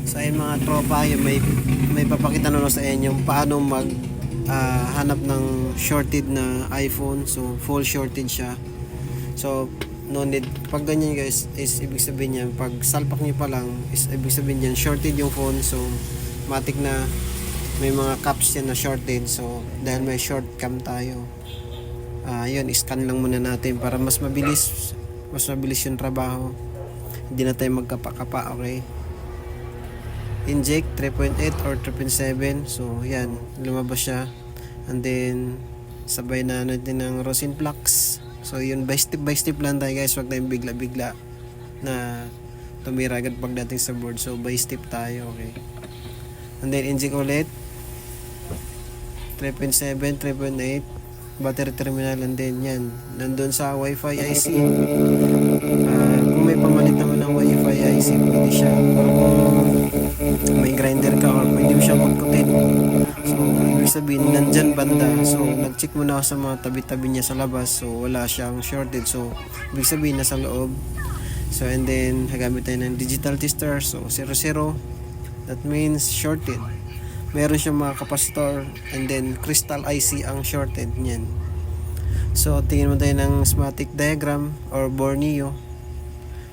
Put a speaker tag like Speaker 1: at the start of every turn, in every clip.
Speaker 1: So ayun mga tropa, yung may papakita na sa inyo paano mag hanap ng shorted na iPhone. So full shorted siya. So no need, pag ganyan guys is ibig sabihin yan, pag salpak niyo pa lang is ibig sabihin yan shorted yung phone. So matik na may mga caps yan na shorted. So dahil may short cam tayo, yun, scan lang muna natin para mas mabilis yung trabaho, hindi na tayo magkapa-kapa. Okay, inject 3.8 or 3.7. So yan, lumabas siya. And then sabay na natin ng rosin flux. So yun, by step lang tayo guys, wag tayong bigla na tumira agad pagdating sa board. So by step tayo. Okay, and then inject ulit 3.7, 3.8 battery terminal. And then yan, nandun sa Wi-Fi IC. Kung may pamalit naman ng Wi-Fi IC, pwede siya. Pero kung may grinder ka or pwede mo siya magkutin, so ibig sabihin nandyan banda. So nag-check muna ako sa mga tabi-tabi niya sa labas, so wala siyang shorted. So ibig sabihin nasa loob. So and then gagamit tayo ng digital tester. So 00, that means shorted. Meron siyang mga kapasitor. And then crystal IC ang shorted niyan. So tingin mo tayo ng schematic diagram or Borneo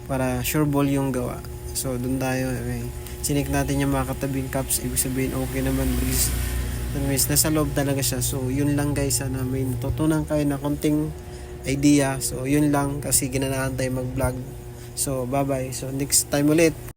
Speaker 1: para sure ball yung gawa. So dun tayo. Okay, sinik natin yung mga katabing caps. Ibig sabihin okay naman, because that means nasa loob talaga siya. So yun lang guys, sana may natutunan kayo na konting idea. So yun lang, kasi ginanaan tayo mag vlog. So bye bye. So next time ulit.